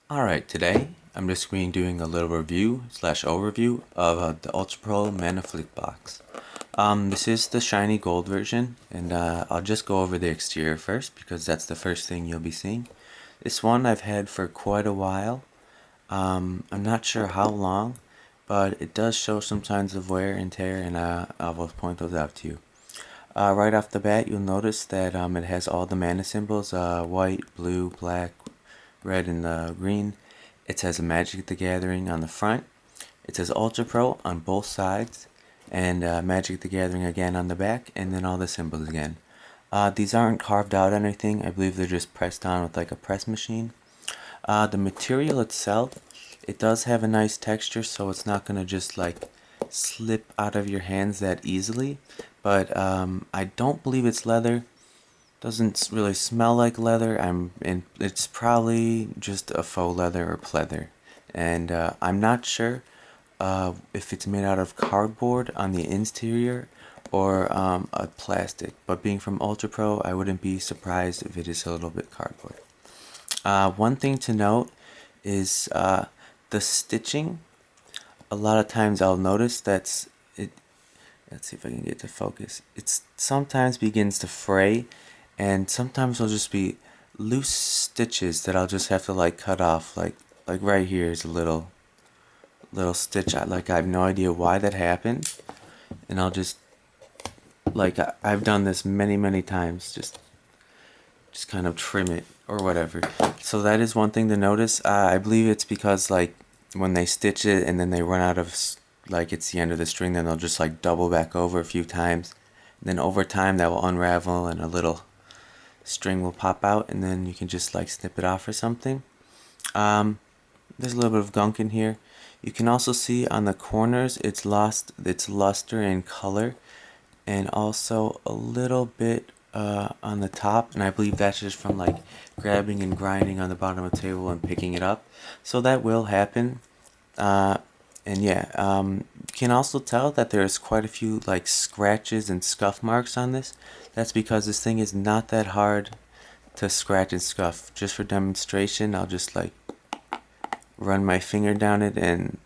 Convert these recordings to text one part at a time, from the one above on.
Alright, today I'm just going to be doing a little review slash overview of the Ultra Pro Mana Flick box. This is the shiny gold version, and I'll just go over the exterior first because that's the first thing you'll be seeing. This one I've had for quite a while. I'm not sure how long, but it does show some signs of wear and tear, and I will point those out to you. Right off the bat, you'll notice that it has all the mana symbols, white, blue, black, red, and green. It says Magic the Gathering on the front. It says Ultra Pro on both sides, and Magic the Gathering again on the back, and then all the symbols again. These aren't carved out or anything. I believe they're just pressed on with like a press machine. The material itself, it does have a nice texture, so it's not going to just like slip out of your hands that easily. But I don't believe it's leather. Doesn't really smell like leather. It's probably just a faux leather or pleather. And I'm not sure if it's made out of cardboard on the interior or a plastic. But being from Ultra Pro, I wouldn't be surprised if it is a little bit cardboard. One thing to note is the stitching. A lot of times I'll notice that's it. Let's see if I can get to focus. It sometimes begins to fray, and sometimes there'll just be loose stitches that I'll just have to like cut off. Like right here is a little stitch. I have no idea why that happened, and I'll just I've done this many times. Just kind of trim it or whatever. So that is one thing to notice. I believe it's because like when they stitch it and then they run out of like it's the end of the string, then they'll just like double back over a few times. And then over time that will unravel and a little string will pop out, and then you can just like snip it off or something. There's a little bit of gunk in here. You can also see on the corners it's lost its luster and color, and also a little bit on the top, and I believe that's just from like grabbing and grinding on the bottom of the table and picking it up. So that will happen. And yeah, you can also tell that there's quite a few like scratches and scuff marks on this. That's because this thing is not that hard to scratch and scuff. Just for demonstration, I'll just like run my finger down it, and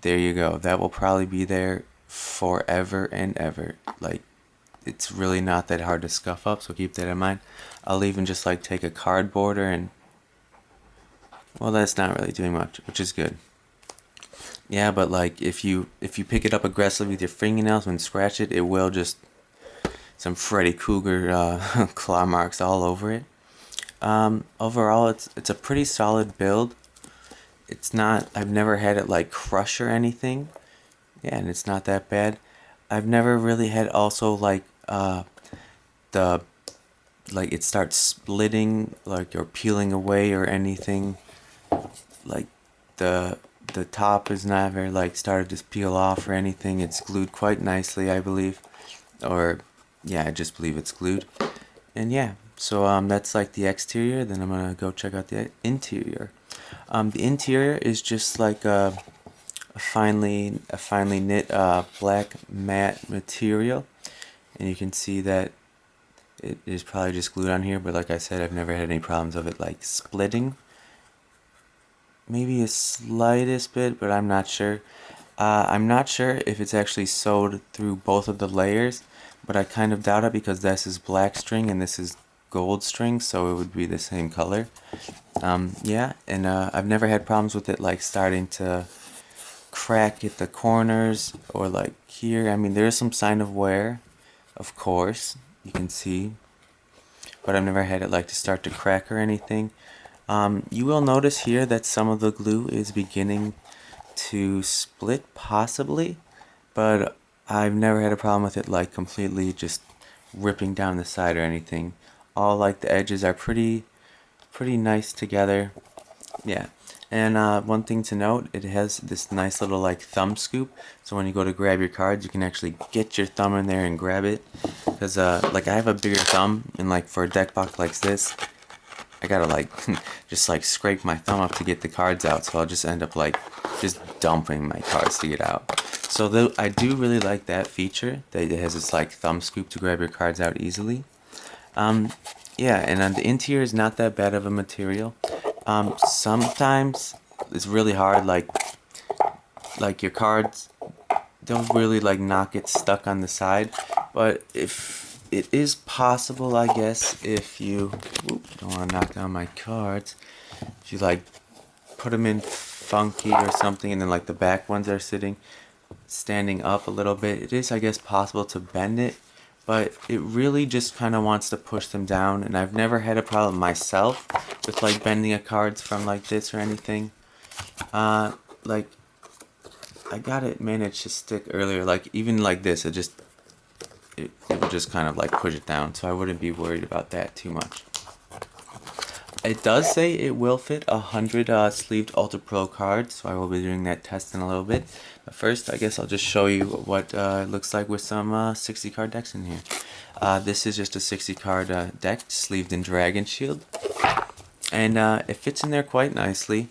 there you go. That will probably be there forever and ever. Like, it's really not that hard to scuff up, so keep that in mind. I'll even just like take a cardboarder and, well, that's not really doing much, which is good. Yeah, but like if you pick it up aggressively with your fingernails and scratch it, it will just some Freddy Krueger claw marks all over it. Overall, it's a pretty solid build. It's not. I've never had it like crush or anything. Yeah, and it's not that bad. I've never really had also like the like it starts splitting like or peeling away or anything. Like the the top is never like started to peel off or anything. It's glued quite nicely, I believe. Or yeah, I just believe it's glued. And yeah, so that's like the exterior. Then I'm gonna go check out the interior. The interior is just like a finely knit black matte material, and you can see that it is probably just glued on here. But like I said, I've never had any problems of it like splitting. Maybe a slightest bit, but I'm not sure. I'm not sure if it's actually sewed through both of the layers, but I kind of doubt it because this is black string and this is gold string, so it would be the same color. Yeah, and I've never had problems with it like starting to crack at the corners or like here. I mean, there's some sign of wear, of course, you can see, but I've never had it like to start to crack or anything. You will notice here that some of the glue is beginning to split, possibly, but I've never had a problem with it like completely just ripping down the side or anything. All like the edges are pretty nice together. Yeah. And one thing to note, it has this nice little like thumb scoop, so when you go to grab your cards, you can actually get your thumb in there and grab it. Because like I have a bigger thumb, and like for a deck box like this, I gotta like just like scrape my thumb up to get the cards out, so I'll just end up like just dumping my cards to get out. So I do really like that feature, that it has this like thumb scoop to grab your cards out easily. Yeah, and the interior is not that bad of a material. Sometimes it's really hard, like your cards don't really like not get stuck on the side, but if it is possible, I guess, if you don't want to knock down my cards, if you like put them in funky or something, and then like the back ones are standing up a little bit, it is, I guess, possible to bend it, but it really just kind of wants to push them down, and I've never had a problem myself with like bending a cards from like this or anything. Like I got it managed to stick earlier, like even like this, it would just kind of like push it down, so I wouldn't be worried about that too much. It does say it will fit 100 sleeved Ultra Pro cards, so I will be doing that test in a little bit. But first, I guess I'll just show you what it looks like with some 60 card decks in here. This is just a 60 card deck sleeved in Dragon Shield, and it fits in there quite nicely.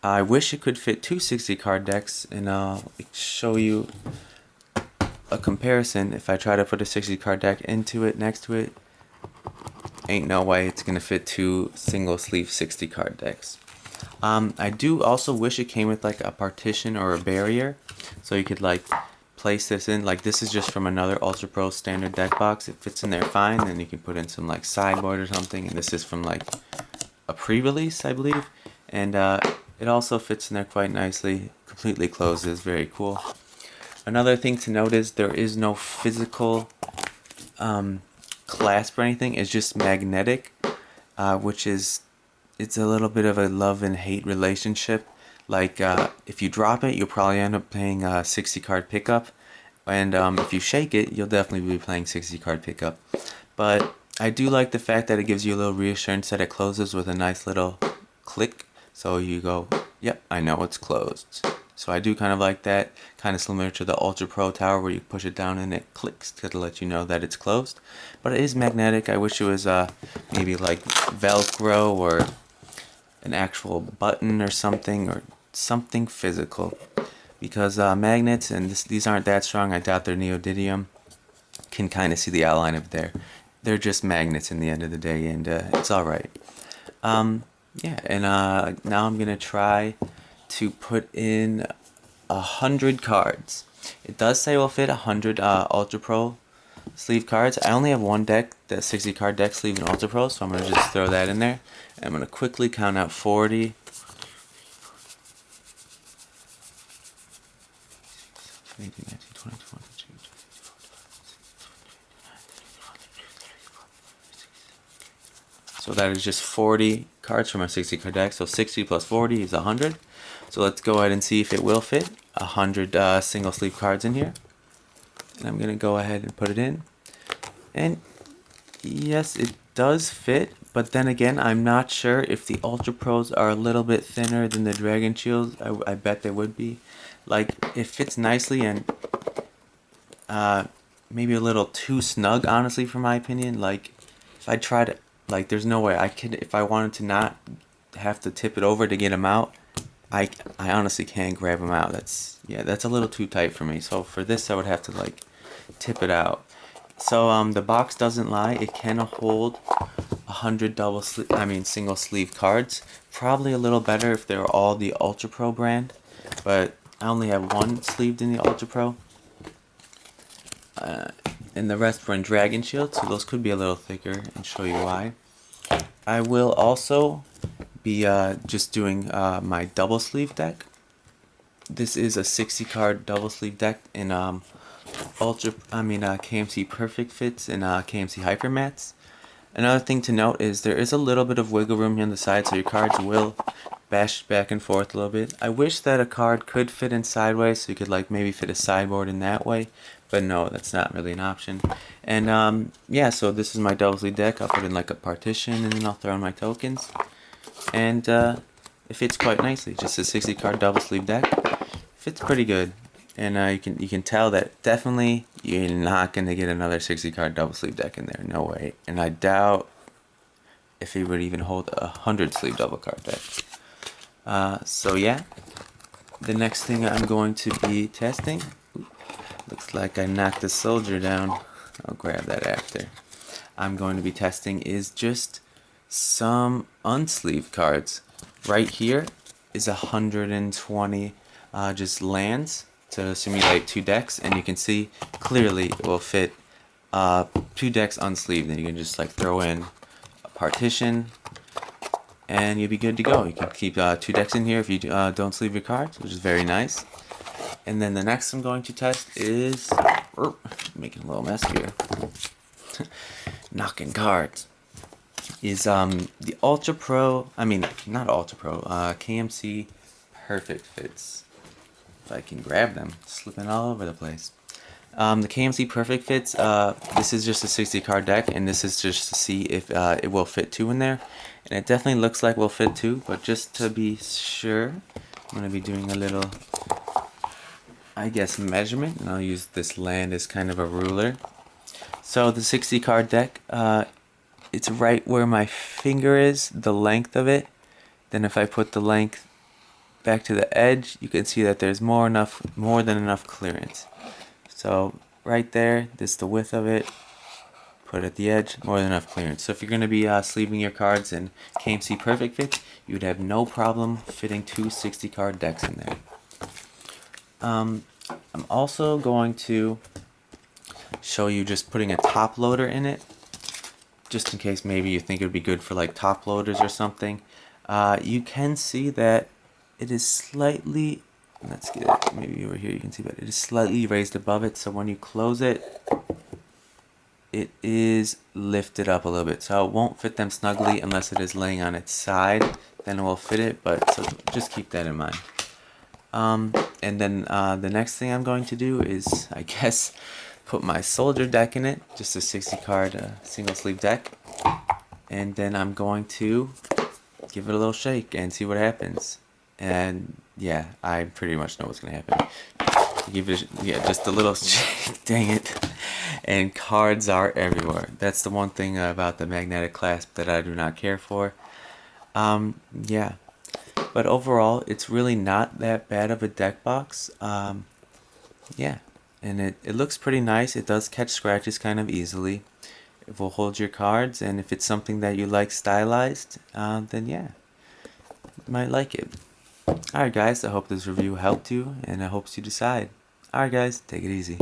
I wish it could fit two 60 card decks, and I'll show you a comparison. If I try to put a 60 card deck into it, next to it, ain't no way it's gonna fit two single sleeve 60 card decks. I do also wish it came with like a partition or a barrier, so you could like place this in. Like this is just from another Ultra Pro standard deck box. It fits in there fine. Then you can put in some like sideboard or something. And this is from like a pre-release, I believe, and it also fits in there quite nicely. Completely closes, very cool. Another thing to note is there is no physical clasp or anything. It's just magnetic, which is, it's a little bit of a love and hate relationship. Like if you drop it, you'll probably end up playing a 60 card pickup, and if you shake it, you'll definitely be playing 60 card pickup. But I do like the fact that it gives you a little reassurance that it closes with a nice little click, so you go, yep, I know it's closed. So I do kind of like that, kind of similar to the Ultra Pro Tower where you push it down and it clicks to let you know that it's closed. But it is magnetic. I wish it was maybe like Velcro or an actual button or something physical. Because magnets, and these aren't that strong, I doubt they're neodymium, can kind of see the outline of there. They're just magnets in the end of the day, and it's alright. Yeah, and now I'm going to try to put in 100 cards. It does say we'll fit 100 Ultra Pro sleeve cards. I only have one deck, the 60 card deck sleeve in Ultra Pro, so I'm going to just throw that in there. And I'm going to quickly count out 40. So that is just 40 cards from our 60 card deck. So 60 plus 40 is 100. So let's go ahead and see if it will fit 100 single sleeve cards in here. And I'm going to go ahead and put it in. And yes, it does fit. But then again, I'm not sure if the Ultra Pros are a little bit thinner than the Dragon Shields. I bet they would be. Like, it fits nicely and maybe a little too snug, honestly, for my opinion. Like, if I try to, like, there's no way I could, if I wanted to not have to tip it over to get them out, I honestly can't grab them out. That's a little too tight for me. So for this, I would have to like tip it out. So the box doesn't lie. It can hold 100 single sleeve cards. Probably a little better if they're all the Ultra Pro brand, but I only have one sleeved in the Ultra Pro. And the rest were in Dragon Shield, so those could be a little thicker, and show you why. I will also be just doing my double sleeve deck. This is a 60 card double sleeve deck in KMC Perfect Fits and KMC Hypermats. Another thing to note is there is a little bit of wiggle room here on the side, so your cards will bash back and forth a little bit. I wish that a card could fit in sideways, so you could like maybe fit a sideboard in that way, but no, that's not really an option. And yeah, so this is my double sleeve deck. I'll put in like a partition, and then I'll throw in my tokens, and it fits quite nicely. Just a 60 card double sleeve deck. Fits pretty good, and you can tell that definitely you're not gonna get another 60 card double sleeve deck in there. No way. And I doubt if it would even hold 100 sleeve double card deck. So yeah, the next thing I'm going to be testing. Looks like I knocked a soldier down. I'll grab that after. I'm going to be testing is just some unsleeved cards. Right here is 120 just lands to simulate 2 decks, and you can see clearly it will fit 2 decks unsleeved. Then you can just like throw in a partition and you'll be good to go. You can keep 2 decks in here if you don't sleeve your cards, which is very nice. And then the next I'm going to test is making a little mess here. Knocking cards. Is the Ultra Pro, not Ultra Pro, KMC Perfect Fits. If I can grab them, slipping all over the place. The KMC Perfect Fits, this is just a 60 card deck, and this is just to see if it will fit 2 in there. And it definitely looks like will fit 2, but just to be sure, I'm going to be doing a little, I guess, measurement, and I'll use this land as kind of a ruler. So the 60 card deck, it's right where my finger is, the length of it. Then if I put the length back to the edge, you can see that there's more than enough clearance. So right there, this is the width of it. Put it at the edge, more than enough clearance. So if you're going to be sleeving your cards in KMC Perfect Fits, you would have no problem fitting 2 60 card decks in there. I'm also going to show you just putting a top loader in it, just in case maybe you think it would be good for like top loaders or something. You can see that it is slightly, let's get it, maybe over here you can see, but it is slightly raised above it, so when you close it, it is lifted up a little bit, so it won't fit them snugly unless it is laying on its side. Then it will fit it, but so just keep that in mind. And then the next thing I'm going to do is, I guess, put my soldier deck in it, just a 60 card single sleeve deck, and then I'm going to give it a little shake and see what happens. And yeah, I pretty much know what's gonna happen. Give it, just a little shake. Dang it! And cards are everywhere. That's the one thing about the magnetic clasp that I do not care for. Yeah, but overall, it's really not that bad of a deck box. Yeah, and it looks pretty nice. It does catch scratches kind of easily. It will hold your cards, and if it's something that you like stylized, then yeah, you might like it. Alright guys, I hope this review helped you, and I hope you decide. Alright guys, take it easy.